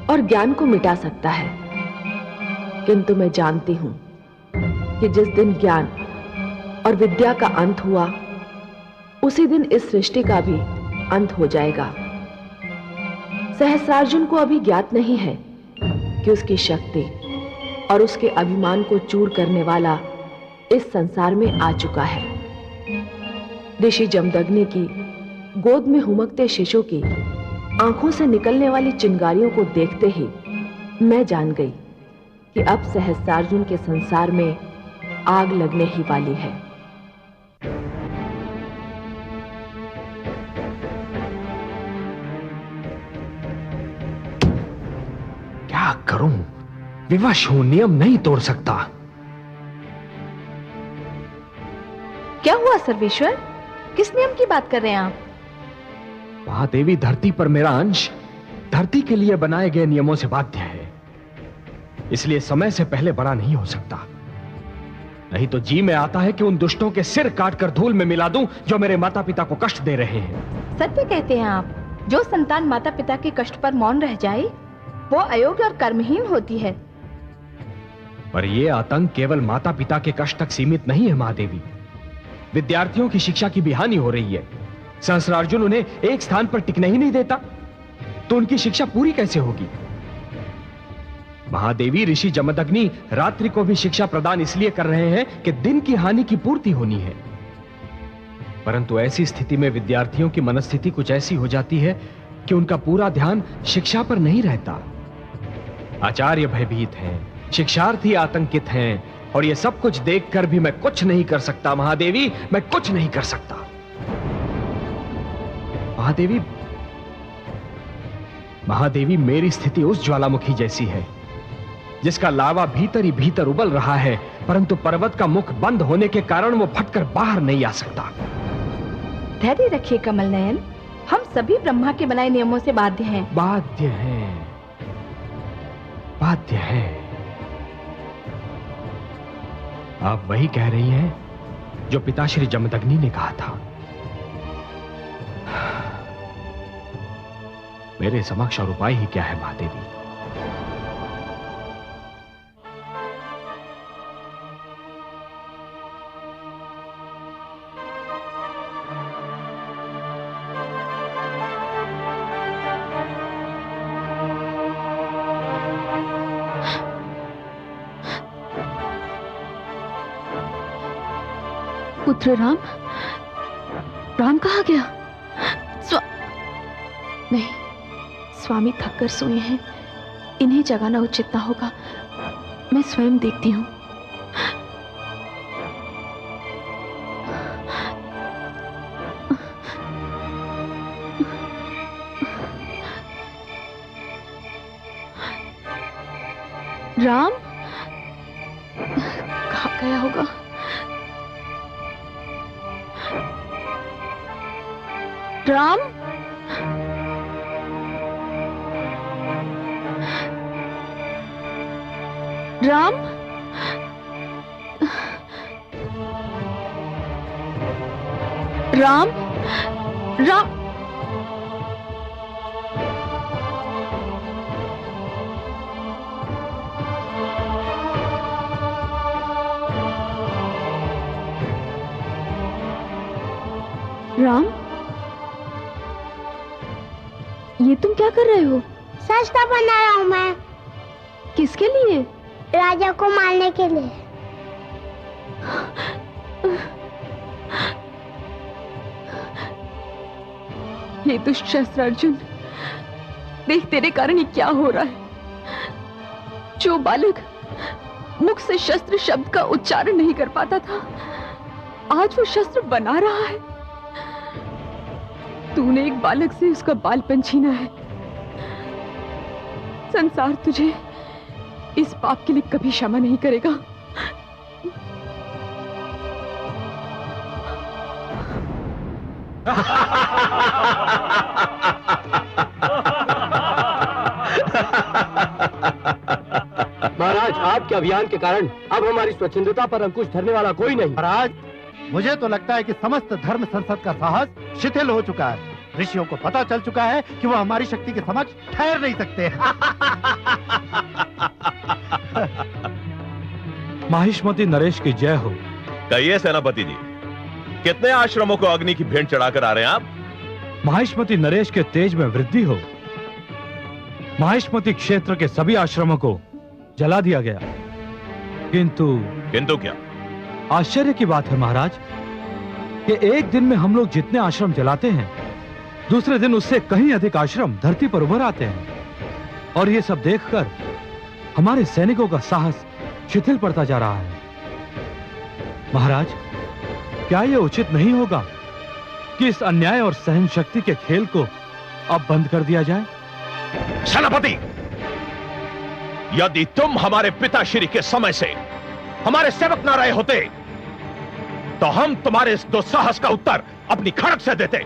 और ज्ञान को मिटा सकता है, किंतु मैं जानती हूं कि जिस दिन ज्ञान और विद्या का अंत हुआ, उसी दिन इस सृष्टि का भी अंत हो जाएगा। सहस्रार्जुन को अभी ज्ञात नहीं है कि उसकी शक्ति और उसके अभिमान को चूर करने वाला इस संसार में आ चुका है। ऋषि जमदग्नि की गोद में हुमकते शिशु की आंखों से निकलने वाली चिंगारियों को देखते ही मैं जान गई कि अब सहस्रार्जुन के संसार में आग लगने ही वाली है। क्या करूं? विवश हूं, नियम नहीं तोड़ सकता। क्या हुआ सर्वेश्वर? किस नियम की बात कर रहे हैं आप? महादेवी, धरती पर मेरा अंश धरती के लिए बनाए गए नियमों से बाध्य है, इसलिए समय से पहले बड़ा नहीं हो सकता। नहीं तो जी में आता है कि उन दुष्टों के सिर काटकर धूल में मिला दूं जो मेरे माता पिता को कष्ट दे रहे हैं। सत्य कहते हैं आप। जो संतान माता पिता के कष्ट पर मौन रह जाए वो अयोग्य और कर्महीन होती है। पर यह आतंक केवल माता पिता के कष्ट तक सीमित नहीं है महादेवी। विद्यार्थियों की शिक्षा की भी हानि हो रही है। सहस्रार्जुन उन्हें एक स्थान पर टिकने ही नहीं देता, तो उनकी शिक्षा पूरी कैसे होगी? महादेवी, ऋषि जमदग्नि रात्रि को भी शिक्षा प्रदान इसलिए कर रहे हैं कि दिन की हानि की पूर्ति होनी है। परंतु ऐसी स्थिति में विद्यार्थियों की मनस्थिति कुछ ऐसी हो जाती है कि उनका पूरा ध्यान शिक्षा पर नहीं रहता। आचार्य भयभीत हैं, शिक्षार्थी आतंकित हैं, और यह सब कुछ देखकर भी मैं कुछ नहीं कर सकता महादेवी, मैं कुछ नहीं कर सकता। महादेवी, मेरी स्थिति उस ज्वालामुखी जैसी है जिसका लावा भीतर ही भीतर उबल रहा है, परंतु पर्वत का मुख बंद होने के कारण वो फटकर बाहर नहीं आ सकता। धैर्य रखिए कमल नयन, हम सभी ब्रह्मा के बनाए नियमों से बाध्य हैं। बाध्य हैं। आप वही कह रही हैं जो पिताश्री जमदग्नि ने कहा था। मेरे समक्ष और उपाय ही क्या है महादेवी? पुत्र राम कहाँ गया? नहीं, स्वामी थक कर सोए हैं, इन्हें जगाना उचित ना होगा। मैं स्वयं देखती हूँ। राम कहाँ गया होगा? राम, राम, राम, राम, राम, ये तुम क्या कर रहे हो? सस्ता बना रहा हूँ मैं। किसके लिए? राजा को मारने के लिए। ये दुष्ट सहस्रार्जुन, देख तेरे कारण ये क्या हो रहा है। जो बालक मुख से शस्त्र शब्द का उच्चारण नहीं कर पाता था, आज वो शस्त्र बना रहा है। तूने एक बालक से उसका बालपन छीना है। संसार तुझे इस पाप के लिए कभी क्षमा नहीं करेगा। महाराज, आपके अभियान के कारण अब हमारी स्वच्छंदता पर अंकुश धरने वाला कोई नहीं। महाराज, मुझे तो लगता है कि समस्त धर्म संसद का साहस शिथिल हो चुका है। ऋषियों को पता चल चुका है कि वो हमारी शक्ति के समक्ष ठहर नहीं सकते। माहिष्मती नरेश की जय हो। कहिए सेनापति जी, कितने आश्रमों को अग्नि की भेंट चढ़ाकर आ रहे हैं आप? माहिष्मती नरेश के तेज में वृद्धि हो। माहिष्मती क्षेत्र के सभी आश्रमों को जला दिया गया, किंतु क्या? आश्चर्य की बात है महाराज कि एक दिन में हम लोग जितने आश्रम जलाते हैं, दूसरे दिन उससे कहीं अधिक आश्रम धरती पर उभर आते हैं। और ये सब देखकर हमारे सैनिकों का साहस शिथिल पड़ता जा रहा है। महाराज, क्या यह उचित नहीं होगा कि इस अन्याय और सहन शक्ति के खेल को अब बंद कर दिया जाए? सेनापति, यदि तुम हमारे पिताश्री के समय से हमारे सेवक ना रहे होते तो हम तुम्हारे इस दुस्साहस का उत्तर अपनी खड़क से देते।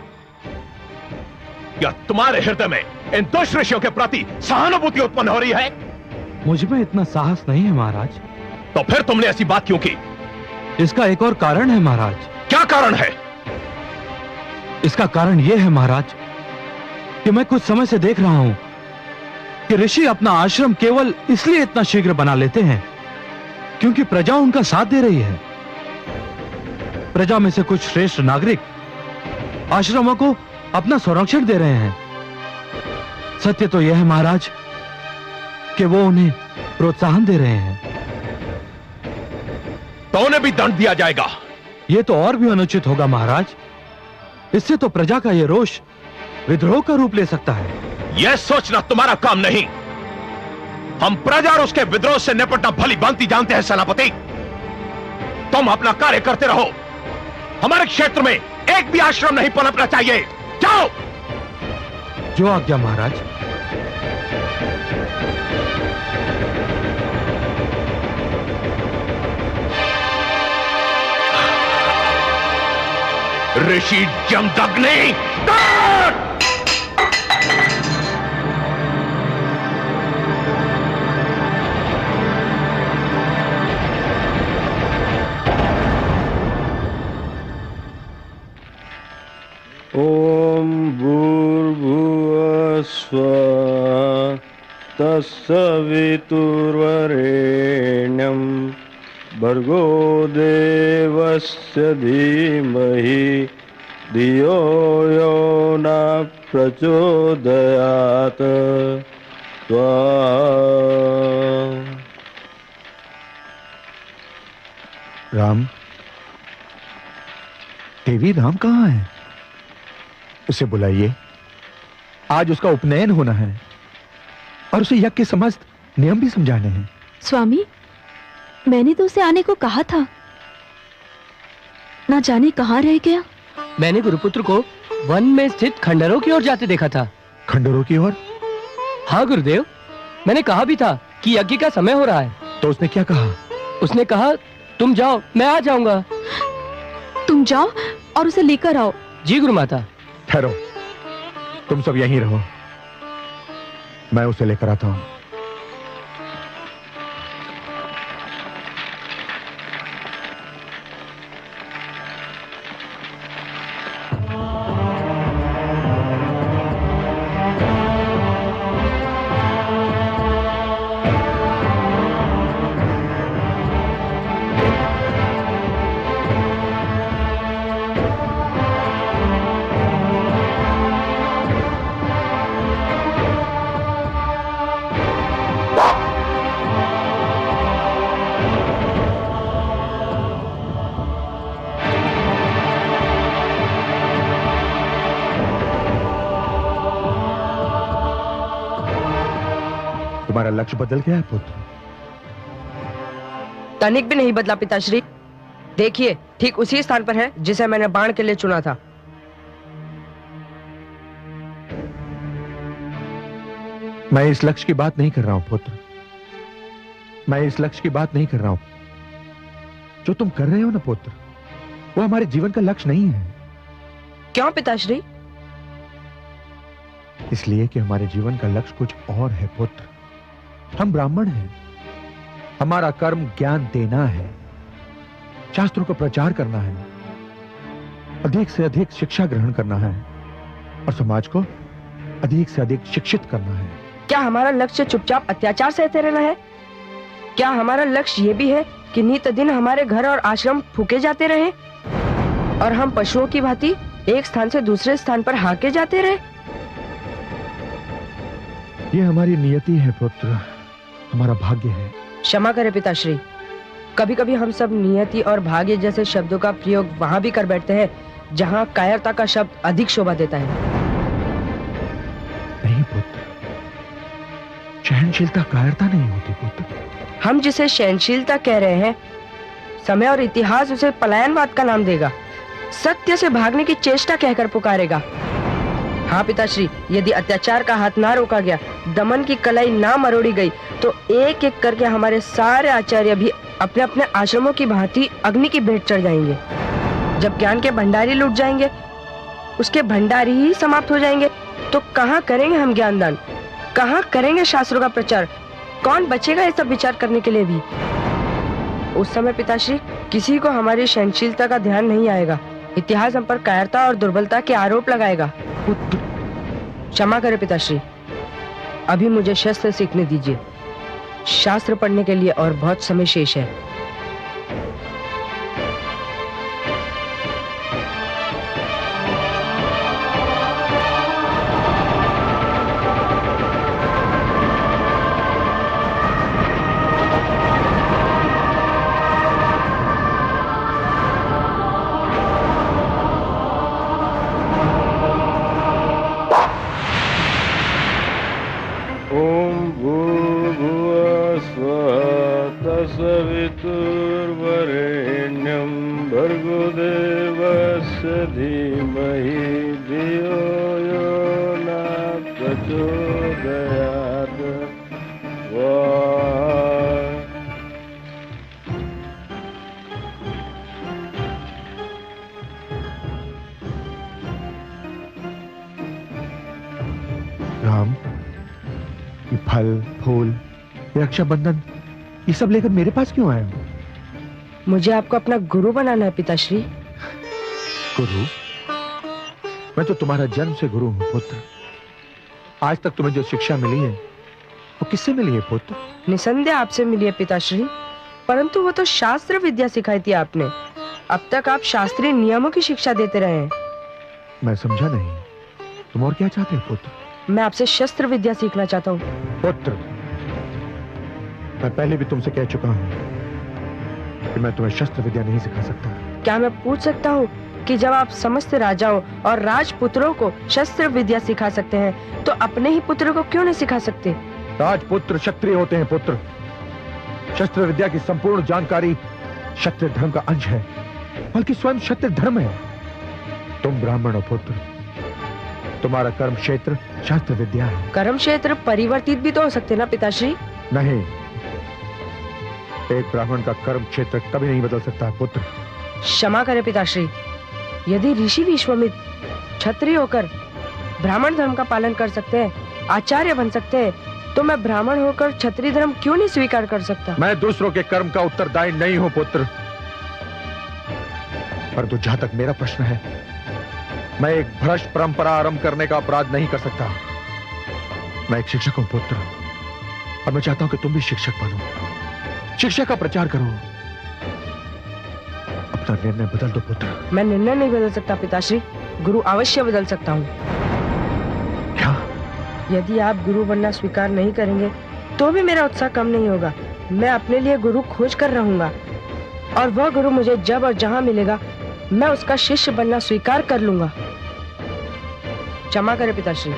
क्या तुम्हारे हृदय में इन दुष्ट ऋषियों के प्रति सहानुभूति उत्पन्न हो रही है? मुझ में इतना साहस नहीं है महाराज। तो फिर तुमने ऐसी बात क्यों की? इसका एक और कारण है महाराज। क्या कारण है? इसका कारण यह है महाराज कि मैं कुछ समय से देख रहा हूं कि ऋषि अपना आश्रम केवल इसलिए इतना शीघ्र बना लेते हैं क्योंकि प्रजा उनका साथ दे रही है। प्रजा में से कुछ श्रेष्ठ नागरिक आश्रमों को अपना संरक्षण दे रहे हैं। सत्य तो यह है महाराज कि वो उन्हें प्रोत्साहन दे रहे हैं। तो उन्हें भी दंड दिया जाएगा। यह तो और भी अनुचित होगा महाराज। इससे तो प्रजा का यह रोष विद्रोह का रूप ले सकता है। यह सोचना तुम्हारा काम नहीं। हम प्रजा और उसके विद्रोह से निपटना भली भांति जानते हैं सेनापति। तुम अपना कार्य करते रहो। हमारे क्षेत्र में एक भी आश्रम नहीं पनपना चाहिए। जाओ। जो आज्ञा महाराज। ऋषि जमदग्नि, ओम भूर्भुवः स्वः तत्सवितुर्वरेण्यं भर्गो देवस्य धीमहि धियो यो न प्रचोदयात्। राम, देवी राम कहाँ है? उसे बुलाइए। आज उसका उपनयन होना है और उसे यज्ञ के समस्त नियम भी समझाने हैं। स्वामी, मैंने तो उसे आने को कहा था, ना जाने कहाँ रह गया। मैंने गुरुपुत्र को वन में स्थित खंडरों की ओर जाते देखा था। खंडरों की ओर? हाँ गुरुदेव, मैंने कहा भी था कि यज्ञ का समय हो रहा है। तो उसने क्या कहा? उसने कहा तुम जाओ, मैं आ जाऊंगा। तुम जाओ और उसे लेकर आओ। जी गुरु माता। ठहरो, तुम सब यहीं रहो, मैं उसे लेकर आता हूं। तुम्हारा लक्ष्य बदल गया है पुत्र? तनिक भी नहीं बदला पिताश्री। देखिए, ठीक उसी स्थान पर है जिसे मैंने बाण के लिए चुना था। मैं इस लक्ष्य की बात नहीं कर रहा हूं पुत्र, मैं इस लक्ष्य की बात नहीं कर रहा हूं। जो तुम कर रहे हो ना पुत्र, वो हमारे जीवन का लक्ष्य नहीं है। क्यों पिताश्री? इसलिए कि हमारे जीवन का लक्ष्य कुछ और है पुत्र। हम ब्राह्मण हैं, हमारा कर्म ज्ञान देना है, शास्त्रों का प्रचार करना है, अधिक से अधिक शिक्षा ग्रहण करना है और समाज को अधिक से अधिक शिक्षित करना है। क्या हमारा लक्ष्य चुपचाप अत्याचार सहते रहना है? क्या हमारा लक्ष्य ये भी है कि नित दिन हमारे घर और आश्रम फूके जाते रहे और हम पशुओं की भांति एक स्थान से दूसरे स्थान पर हाके जाते रहे? ये हमारी नियति है पुत्र, हमारा भाग्य है। क्षमा करें पिताश्री, कभी कभी हम सब नियति और भाग्य जैसे शब्दों का प्रयोग वहां भी कर बैठते हैं जहां कायरता का शब्द अधिक शोभा देता है। नहीं पुत्र, सहनशीलता कायरता नहीं होती पुत्र। हम जिसे सहनशीलता कह रहे हैं, समय और इतिहास उसे पलायनवाद का नाम देगा, सत्य से भागने की चेष्टा कहकर पुकारेगा। हाँ पिताश्री, यदि अत्याचार का हाथ ना रोका गया, दमन की कलाई ना मरोड़ी गई, तो एक एक करके हमारे सारे आचार्य भी अपने अपने आश्रमों की भांति अग्नि की भेंट चढ़ जाएंगे। जब ज्ञान के भंडारी लूट जाएंगे, उसके भंडारी ही समाप्त हो जाएंगे, तो कहाँ करेंगे हम ज्ञानदान, कहाँ करेंगे शास्त्रों का प्रचार, कौन बचेगा ये सब विचार करने के लिए भी? उस समय पिताश्री किसी को हमारी सहनशीलता का ध्यान नहीं आएगा, इतिहास हम पर कायरता और दुर्बलता के आरोप लगाएगा। क्षमा करें पिताश्री, अभी मुझे शस्त्र सीखने दीजिए, शास्त्र पढ़ने के लिए और बहुत समय शेष है। सवितुर्वरेण्यं भर्गो देवस्य धीमहि धियो यो न प्रचोदयात्। राम, ये फल फूल, ये रक्षाबंधन, ये सब लेकर मेरे पास क्यों आए हो? मुझे आपको अपना गुरु बनाना है पिताश्री। गुरु? मैं तो तुम्हारा जन्म से गुरु हूं पुत्र। आज तक तुम्हें जो शिक्षा मिली है वो किससे मिली है पुत्र? निसंदेह आपसे मिली है पिताश्री, परंतु वो तो शास्त्र विद्या सिखाई थी आपने। अब तक आप शास्त्रीय नियमों की शिक्षा देते रहे हैं। मैं समझा नहीं, तुम और क्या चाहते हो पुत्र? मैं आपसे शस्त्र विद्या सीखना चाहता हूँ। पुत्र, मैं पहले भी तुमसे कह चुका हूं कि मैं तुम्हें शस्त्र विद्या नहीं सिखा सकता। क्या मैं पूछ सकता हूँ कि जब आप समस्त राजाओं और राजपुत्रों को शस्त्र विद्या सिखा सकते हैं, तो अपने ही पुत्र को क्यों नहीं सिखा सकते? राजपुत्र क्षत्रिय होते हैं पुत्र। शस्त्र विद्या की संपूर्ण जानकारी क्षत्रिय धर्म का अंश है, बल्कि स्वयं क्षत्रिय धर्म है। तुम ब्राह्मण हो पुत्र, तुम्हारा कर्म क्षेत्र शास्त्र विद्या है। कर्म क्षेत्र परिवर्तित भी तो हो सकते ना पिताश्री? नहीं, एक ब्राह्मण का कर्म क्षेत्र कभी नहीं बदल सकता पुत्र। क्षमा करें पिताश्री, यदि ऋषि विश्वामित्र क्षत्रिय होकर ब्राह्मण धर्म का पालन कर सकते हैं, आचार्य बन सकते हैं, तो मैं ब्राह्मण होकर क्षत्रिय धर्म क्यों नहीं स्वीकार कर सकता? मैं दूसरों के कर्म का उत्तरदायी नहीं हूं पुत्र, परंतु जहां तक मेरा प्रश्न है, मैं एक भ्रष्ट परंपरा आरंभ करने का अपराध नहीं कर सकता। मैं एक शिक्षक हूं पुत्र, और मैं चाहता हूं कि तुम भी शिक्षक बनो, शिक्षा का प्रचार करो। अपना निर्णय बदल दो पुत्र। मैं निर्णय नहीं बदल सकता पिताश्री, गुरु अवश्य बदल सकता हूँ। क्या? यदि आप गुरु बनना स्वीकार नहीं करेंगे, तो भी मेरा उत्साह कम नहीं होगा। मैं अपने लिए गुरु खोज कर रहूंगा, और वह गुरु मुझे जब और जहां मिलेगा, मैं उसका शिष्य बनना स्वीकार कर लूंगा। क्षमा करें पिताश्री।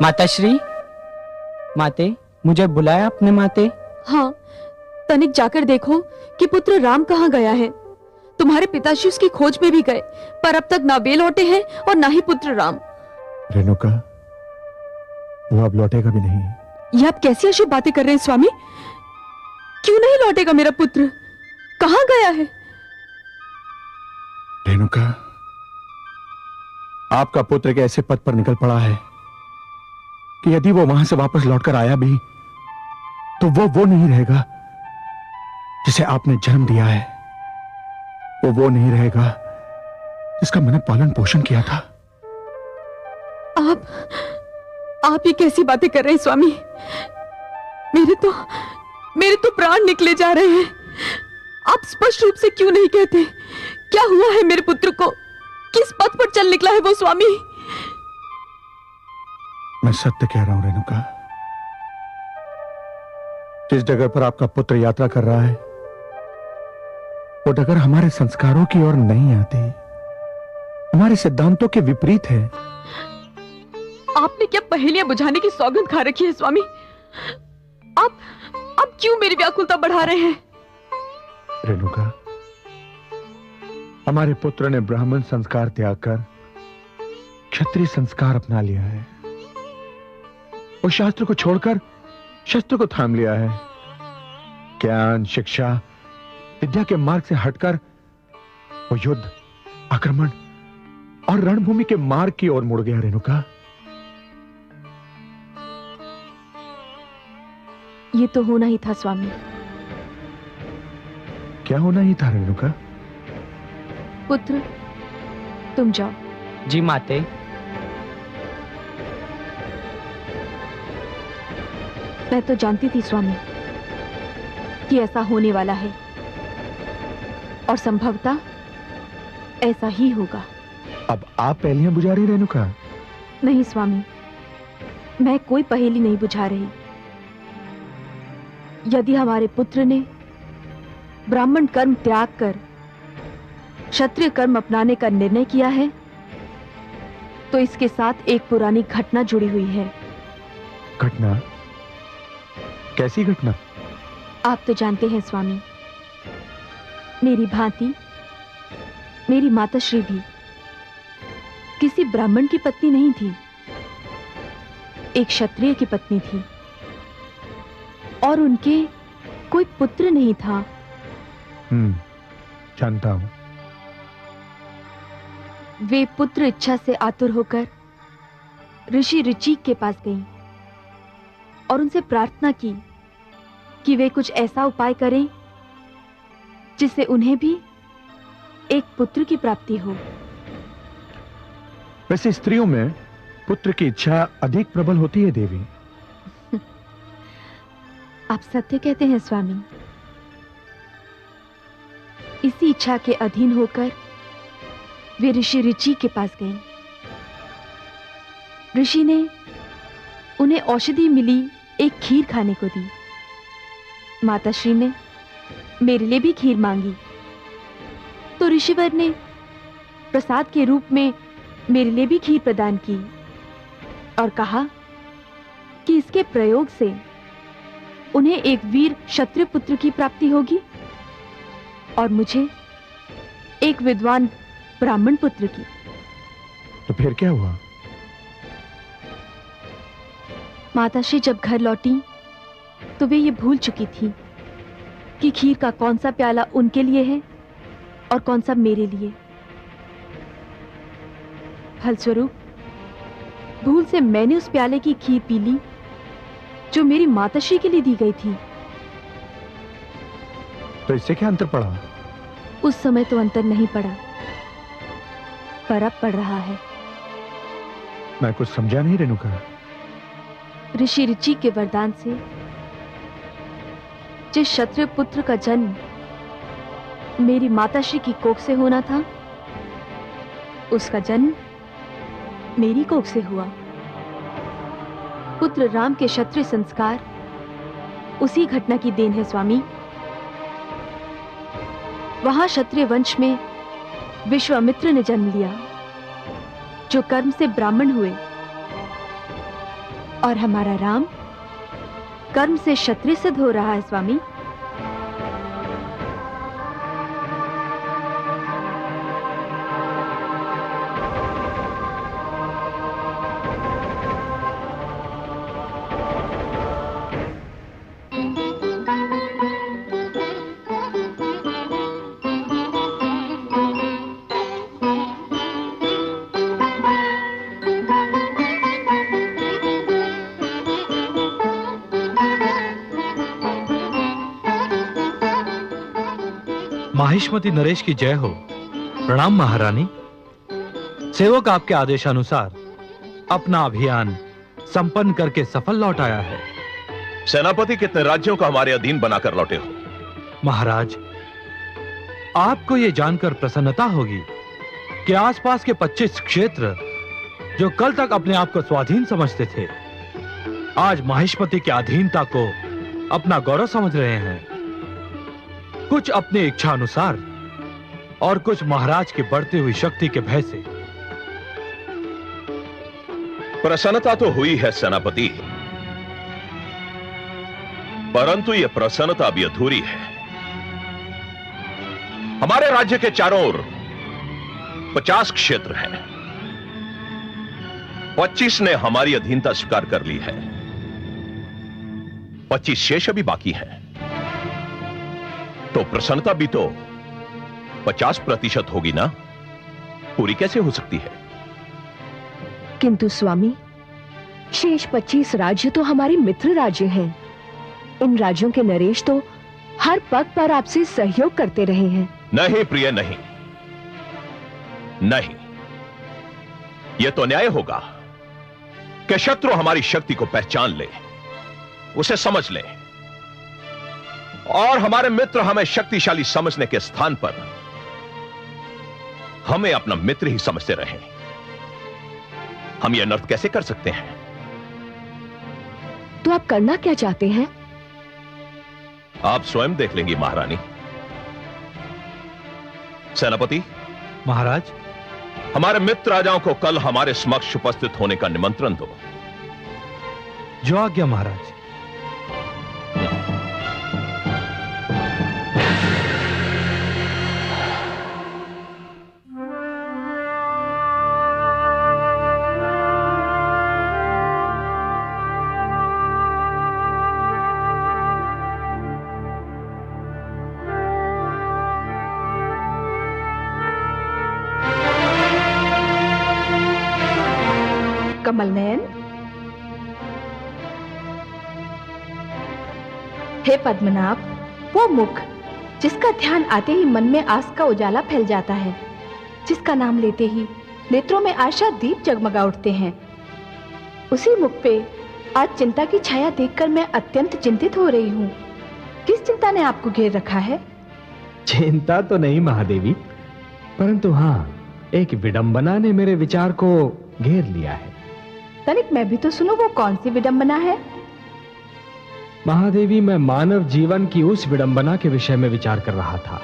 माताश्री, माते, मुझे बुलाया आपने माते? हाँ, तनिक जाकर देखो कि पुत्र राम कहाँ गया है। तुम्हारे पिताश्री उसकी खोज में भी गए, पर अब तक ना वे लौटे हैं और ना ही पुत्र राम। रेणुका, वो अब लौटेगा भी नहीं। ये आप कैसी अशुभ बातें कर रहे हैं स्वामी? क्यों नहीं लौटेगा मेरा पुत्र? कहां गया है? रेणुका, आपका पुत्र एक ऐसे पद पर निकल पड़ा है कि यदि वो वहां से वापस लौटकर आया भी तो वो नहीं रहेगा जिसे आपने जन्म दिया है। वो नहीं रहेगा जिसका मैंने पालन पोषण किया था। आप ये कैसी बातें कर रहे हैं स्वामी? मेरे तो प्राण निकले जा रहे हैं। आप स्पष्ट रूप से क्यों नहीं कहते? क्या हुआ है मेरे पुत्र को? किस पथ पर चल निकला है वो स्वामी? मैं सत्य कह रहा हूं रेणुका। जिस डगर पर आपका पुत्र यात्रा कर रहा है वो डगर हमारे संस्कारों की ओर नहीं आती, हमारे सिद्धांतों के विपरीत है। आपने क्या पहेलियां बुझाने की सौगंध खा रखी है स्वामी? आप क्यों मेरी व्याकुलता बढ़ा रहे हैं? रेणुका, हमारे पुत्र ने ब्राह्मण संस्कार त्याग कर क्षत्रिय संस्कार अपना लिया है। वो शास्त्र को छोड़कर शस्त्र को थाम लिया है। ज्ञान, शिक्षा, विद्या के मार्ग से हटकर वो युद्ध, आक्रमण और रणभूमि के मार्ग की ओर मुड़ गया। रेणुका, ये तो होना ही था स्वामी। क्या होना ही था रेणुका? पुत्र, तुम जाओ। जी माते। मैं तो जानती थी स्वामी कि ऐसा होने वाला है और संभवतः ऐसा ही होगा। अब आप पहेलियां बुझा रही रेणुका? नहीं स्वामी, मैं कोई पहेली नहीं बुझा रही। यदि हमारे पुत्र ने ब्राह्मण कर्म त्याग कर क्षत्रिय कर्म अपनाने का निर्णय किया है तो इसके साथ एक पुरानी घटना जुड़ी हुई है। घटना? कैसी घटना? आप तो जानते हैं स्वामी, मेरी भांति मेरी माताश्री भी किसी ब्राह्मण की पत्नी नहीं थी, एक क्षत्रिय की पत्नी थी और उनके कोई पुत्र नहीं था। जानता हूं। वे पुत्र इच्छा से आतुर होकर ऋषि ऋचिक के पास गईं और उनसे प्रार्थना की कि वे कुछ ऐसा उपाय करें जिससे उन्हें भी एक पुत्र की प्राप्ति हो। वैसे स्त्रियों में पुत्र की इच्छा अधिक प्रबल होती है देवी। आप सत्य कहते हैं स्वामी। इसी इच्छा के अधीन होकर वे ऋषि ऋचि के पास गईं। ऋषि ने उन्हें औषधि मिली एक खीर खाने को दी। माताश्री ने मेरे लिए भी खीर मांगी तो ऋषिवर ने प्रसाद के रूप में मेरे लिए भी खीर प्रदान की और कहा कि इसके प्रयोग से उन्हें एक वीर क्षत्रिय पुत्र की प्राप्ति होगी और मुझे एक विद्वान ब्राह्मण पुत्र की। तो फिर क्या हुआ? माताश्री जब घर लौटी तो वे ये भूल चुकी थी कि खीर का कौन सा प्याला उनके लिए है और कौन सा मेरे लिए। फलस्वरूप भूल से मैंने उस प्याले की खीर पी ली जो मेरी माताश्री के लिए दी गई थी। तो इससे क्या अंतर पड़ा? उस समय तो अंतर नहीं पड़ा, पर अब पड़ रहा है। मैं कुछ समझा नहीं रेणुका। ऋषि ऋचि के वरदान से जिस क्षत्रिय पुत्र का जन्म मेरी माताश्री की कोख से होना था उसका जन्म मेरी कोख से हुआ। पुत्र राम के क्षत्रिय संस्कार उसी घटना की देन है स्वामी। वहां क्षत्रिय वंश में विश्वामित्र ने जन्म लिया जो कर्म से ब्राह्मण हुए और हमारा राम कर्म से क्षत्रिय सिद्ध हो रहा है स्वामी। माहिष्मति नरेश की जय हो। प्रणाम महारानी। सेवक आपके आदेशानुसार अपना अभियान संपन्न करके सफल लौट आया है। सेनापति, कितने राज्यों को हमारे अधीन बनाकर लौटे हो? महाराज, आपको यह जानकर प्रसन्नता होगी कि आसपास के 25 क्षेत्र जो कल तक अपने आप को स्वाधीन समझते थे, आज माहिष्मति की अधीनता को अपना गौरव समझ रहे हैं। कुछ अपनी इच्छा अनुसार और कुछ महाराज की बढ़ती हुई शक्ति के भय से। प्रसन्नता तो हुई है सेनापति, परंतु यह प्रसन्नता अभी अधूरी है। हमारे राज्य के चारों ओर 50 क्षेत्र हैं। 25 ने हमारी अधीनता स्वीकार कर ली है, 25 शेष अभी बाकी हैं। तो प्रसन्नता भी तो 50% होगी ना, पूरी कैसे हो सकती है? किंतु स्वामी, शेष 25 राज्य तो हमारे मित्र राज्य हैं। इन राज्यों के नरेश तो हर पग पर आपसे सहयोग करते रहे हैं। नहीं प्रिय, नहीं नहीं, यह तो न्याय होगा कि शत्रु हमारी शक्ति को पहचान ले, उसे समझ ले, और हमारे मित्र हमें शक्तिशाली समझने के स्थान पर हमें अपना मित्र ही समझते रहे। हम यह अनर्थ कैसे कर सकते हैं? तो आप करना क्या चाहते हैं? आप स्वयं देख लेंगी महारानी। सेनापति महाराज, हमारे मित्र राजाओं को कल हमारे समक्ष उपस्थित होने का निमंत्रण दो। जो आज्ञा महाराज। कमल नयन, हे पद्मनाभ, वो मुख जिसका ध्यान आते ही मन में आस का उजाला फैल जाता है, जिसका नाम लेते ही नेत्रों में आशा दीप जगमगा उठते हैं, उसी मुख पे आज चिंता की छाया देखकर मैं अत्यंत चिंतित हो रही हूँ। किस चिंता ने आपको घेर रखा है? चिंता तो नहीं महादेवी, परंतु हाँ, एक विडंबना ने मेरे विचार को घेर लिया है। तनिक मैं भी तो सुनो, वो कौन सी विडंबना है? महादेवी, मैं मानव जीवन की उस विडंबना के विषय में विचार कर रहा था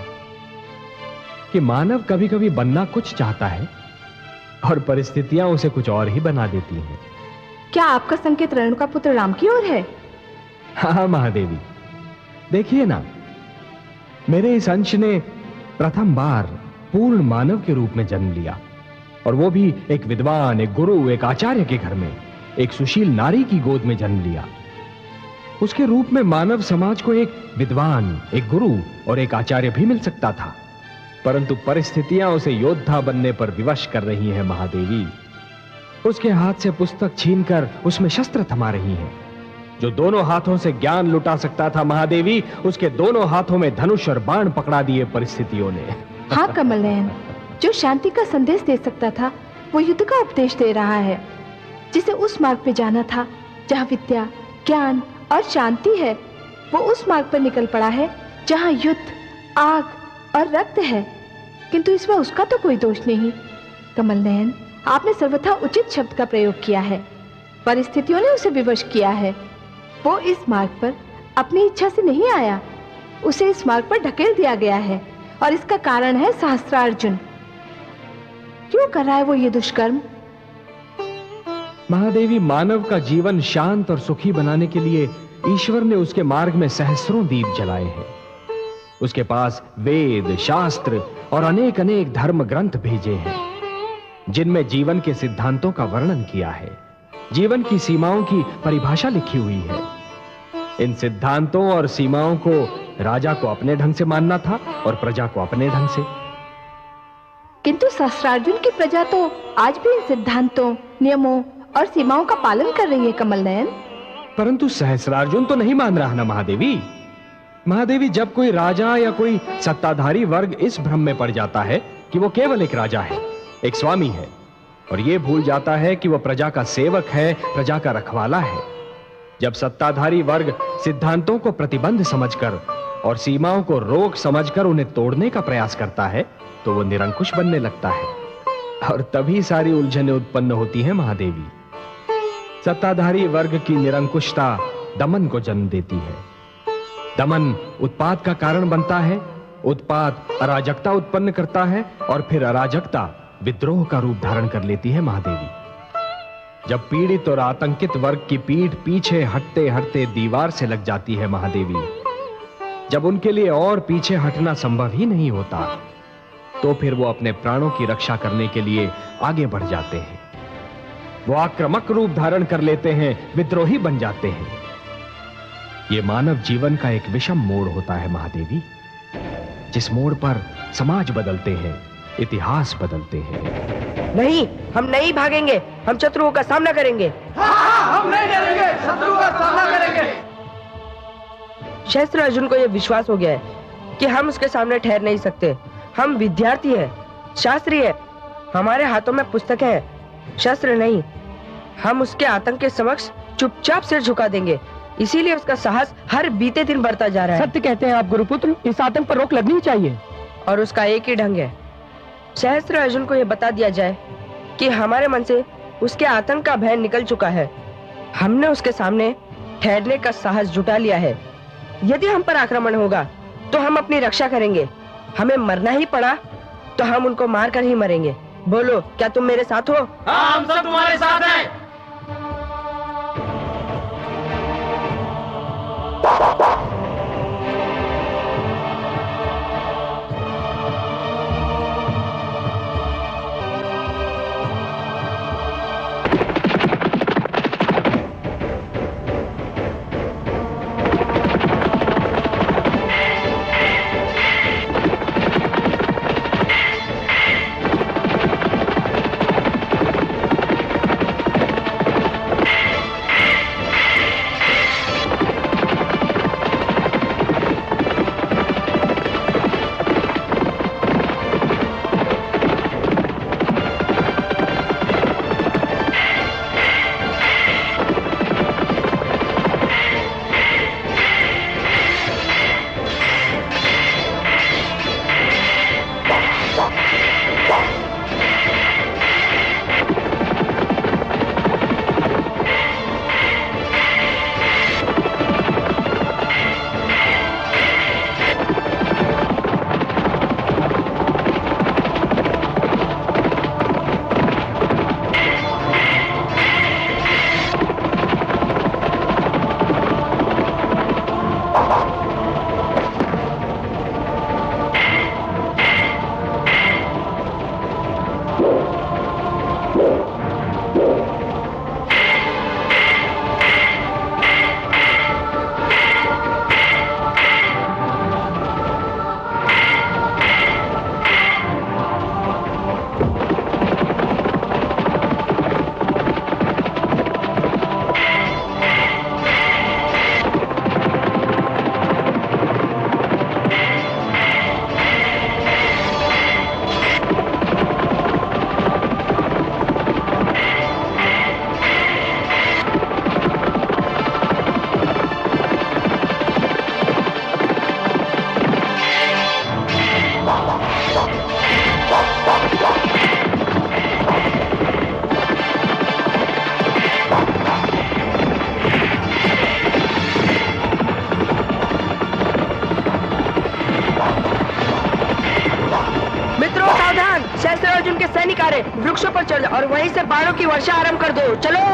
कि मानव कभी कभी बनना कुछ चाहता है और परिस्थितियां उसे कुछ और ही बना देती हैं। क्या आपका संकेत रेणुका पुत्र राम की ओर है? हाँ महादेवी, देखिए ना, मेरे इस अंश ने प्रथम बार पूर्ण मानव के रूप में जन्म लिया, और वो भी एक विद्वान, एक गुरु, एक आचार्य के घर में, एक सुशील नारी की गोद में जन्म लिया। उसके रूप में मानव समाज को एक विद्वान, एक गुरु और एक आचार्य भी मिल सकता था, परंतु परिस्थितियां उसे योद्धा बनने पर विवश कर रही हैं महादेवी। उसके हाथ से पुस्तक छीनकर उसमें शस्त्र थमा रही हैं। जो दोनों हाथों से ज्ञान लुटा सकता था महादेवी, उसके दोनों हाथों में धनुष और बाण पकड़ा दिए परिस्थितियों ने। हाँ कमल नयन, जो शांति का संदेश दे सकता था वो युद्ध का उपदेश दे रहा है। जिसे उस मार्ग पे जाना था जहाँ विद्या, ज्ञान और शांति है, वो उस मार्ग पर निकल पड़ा है जहाँ युद्ध, आग और रक्त है। किंतु इसमें उसका तो कोई दोष नहीं। कमल नयन, आपने सर्वथा उचित शब्द का प्रयोग किया है। परिस्थितियों ने उसे विवश किया है। वो इस मार्ग पर अपनी इच्छा से नहीं आया, उसे इस मार्ग पर ढकेल दिया गया है, और इसका कारण है सहस्त्रार्जुन। क्यों कर रहा है वो ये दुष्कर्म? महादेवी, मानव का जीवन शांत और सुखी बनाने के लिए ईश्वर ने उसके मार्ग में सहस्रों दीप जलाए हैं। उसके पास वेद, शास्त्र और अनेक अनेक धर्म ग्रंथ भेजे हैं, जिनमें जीवन के सिद्धांतों का वर्णन किया है, जीवन की सीमाओं की परिभाषा लिखी हुई है। इन सिद्धांतों और सीमाओं को राजा को अपने ढंग से मानना था और प्रजा को अपने ढंग से। किंतु सहस्त्रार्जुन की प्रजा तो आज भी इन सिद्धांतों, नियमों और सीमाओं का पालन कर रही है कमल नयन। परंतु सहस्त्रार्जुन तो नहीं मान रहा ना महादेवी। महादेवी, जब कोई राजा या कोई सत्ताधारी वर्ग इस भ्रम में पड़ जाता है कि वो केवल एक राजा है, एक स्वामी है, और ये भूल जाता है कि वो प्रजा का सेवक है, प्रजा का रखवाला है, जब सत्ताधारी वर्ग सिद्धांतों को प्रतिबंध समझकर और सीमाओं को रोक समझकर उन्हें तोड़ने का प्रयास करता है, तो वो निरंकुश बनने लगता है, और तभी सारी उलझनें उत्पन्न होती हैं महादेवी। सत्ताधारी वर्ग की निरंकुशता दमन को जन्म देती है, दमन उत्पात का कारण बनता है, उत्पात अराजकता उत्पन्न करता है, और फिर अराजकता विद्रोह का रूप धारण कर लेती है महादेवी। जब पीड़ित और आतंकित वर्ग की पीठ पीछे हटते हटते दीवार से लग जाती है महादेवी, जब उनके लिए और पीछे हटना संभव ही नहीं होता, तो फिर वो अपने प्राणों की रक्षा करने के लिए आगे बढ़ जाते हैं। वो आक्रामक रूप धारण कर लेते हैं, विद्रोही बन जाते हैं। ये मानव जीवन का एक विषम मोड़ होता है महादेवी, जिस मोड़ पर समाज बदलते हैं, इतिहास बदलते हैं। नहीं, हम नहीं भागेंगे, हम शत्रुओं का सामना करेंगे। हम नहीं डरेंगे, शत्रु का सामना करेंगे। शस्त्र अर्जुन को यह विश्वास हो गया है कि हम उसके सामने ठहर नहीं सकते। हम विद्यार्थी हैं, शास्त्री है, हमारे हाथों में पुस्तक है, शस्त्र नहीं। हम उसके आतंक के समक्ष चुपचाप सिर झुका देंगे। इसीलिए उसका साहस हर बीते दिन बढ़ता जा रहा है। सत्य कहते हैं आप गुरुपुत्र, इस आतंक पर रोक लगनी चाहिए। और उसका एक ही ढंग है, सहस्त्र अर्जुन को यह बता दिया जाए कि हमारे मन से उसके आतंक का भय निकल चुका है। हमने उसके सामने ठहरने का साहस जुटा लिया है। यदि हम पर आक्रमण होगा तो हम अपनी रक्षा करेंगे। हमें मरना ही पड़ा तो हम उनको मारकर ही मरेंगे। बोलो, क्या तुम मेरे साथ हो? हाँ, हम सब तुम्हारे साथ हैं। वृक्षों पर चढ़ और वहीं से बाणों की वर्षा आरंभ कर दो। चलो।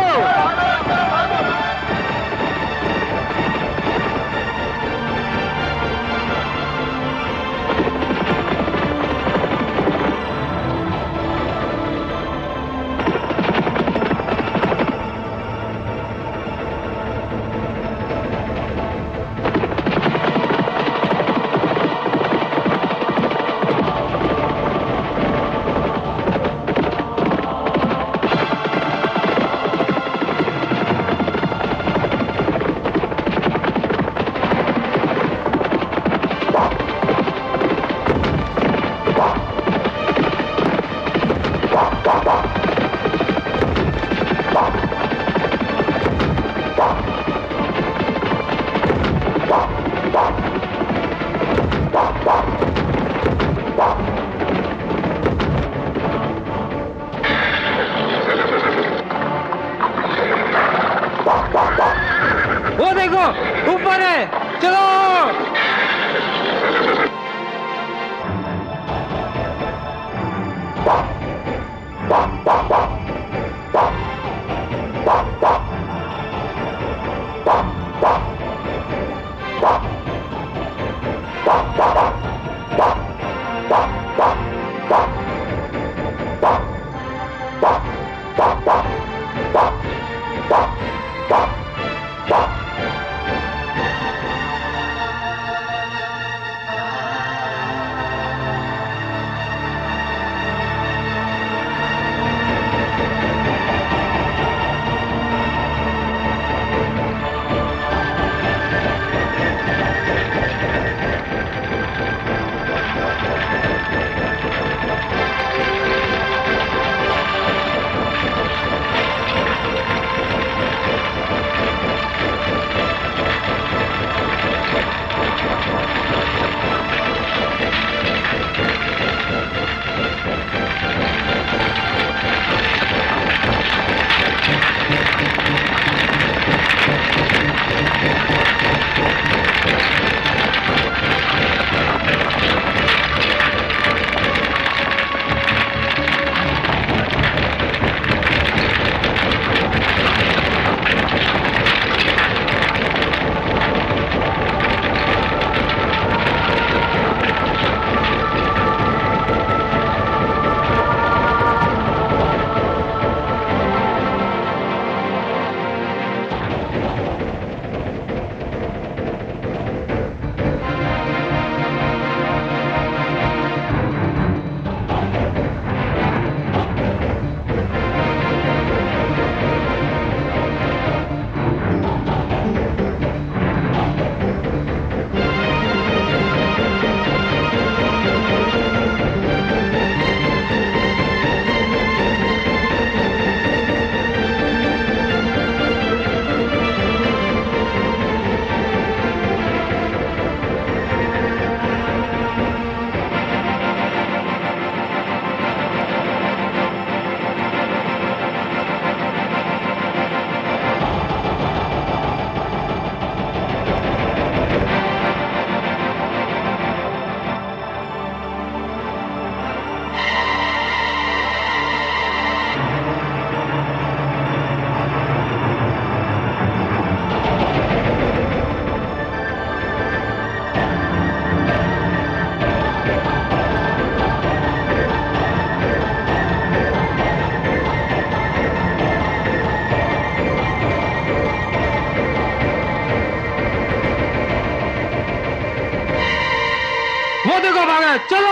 वो देखो भागे, चलो।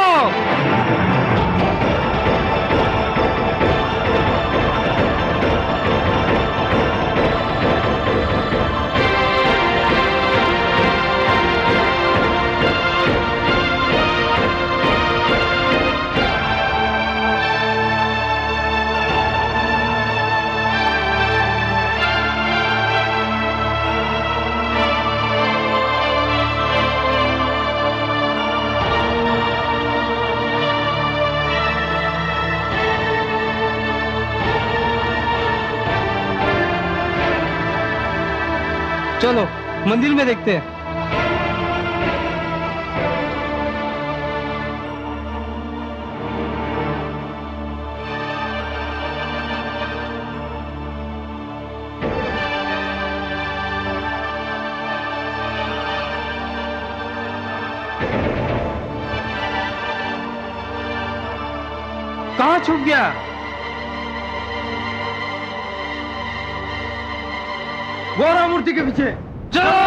चलो मंदिर में देखते हैं। कहाँ छुप गया? गौरा मूर्ति के पीछे चलो।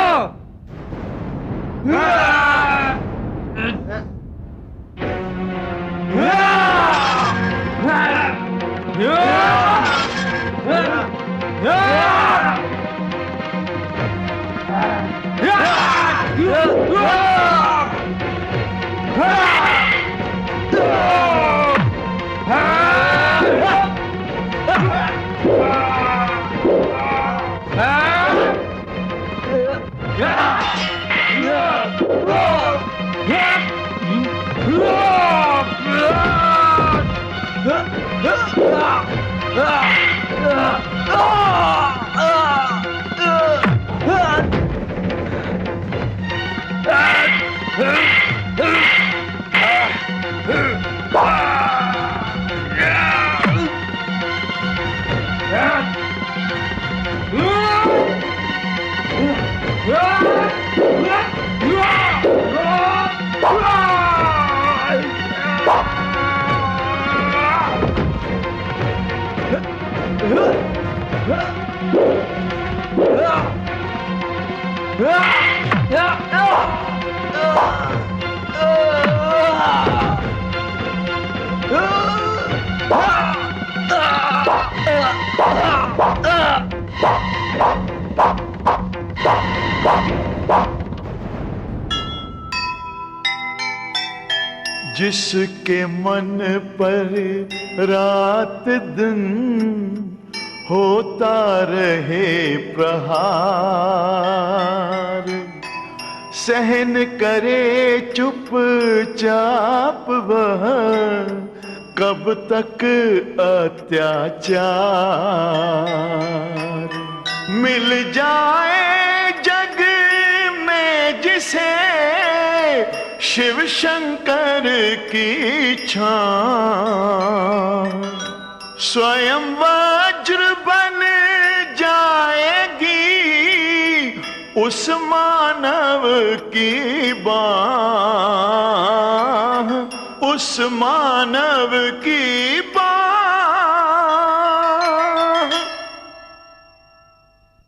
जिसके मन पर रात दिन होता रहे प्रहार, सहन करे चुपचाप वह कब तक अत्याचार। मिल जाए जग में जिसे शिव शंकर की छां, स्वयं वज्र बन जाएगी उस मानव की बाह, उस मानव की बाह।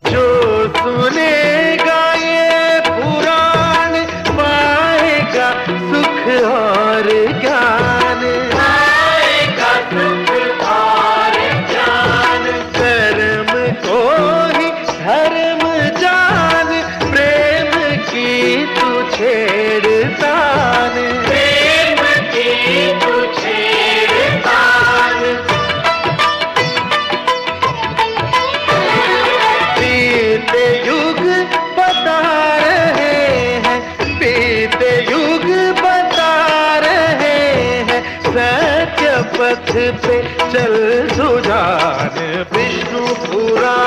जो सुनेगा ये पुराण पाएगा सुख और ज्ञान, पाएगा सुख और ज्ञान। कर्म को ही धर्म जान, प्रेम की तू छेड़तान, प्रेम की तू छेड़तान। बीते युग बता रहे हैं, बीते युग बता रहे हैं, सत्य पथ पे चल सुजान। विष्णु पुराण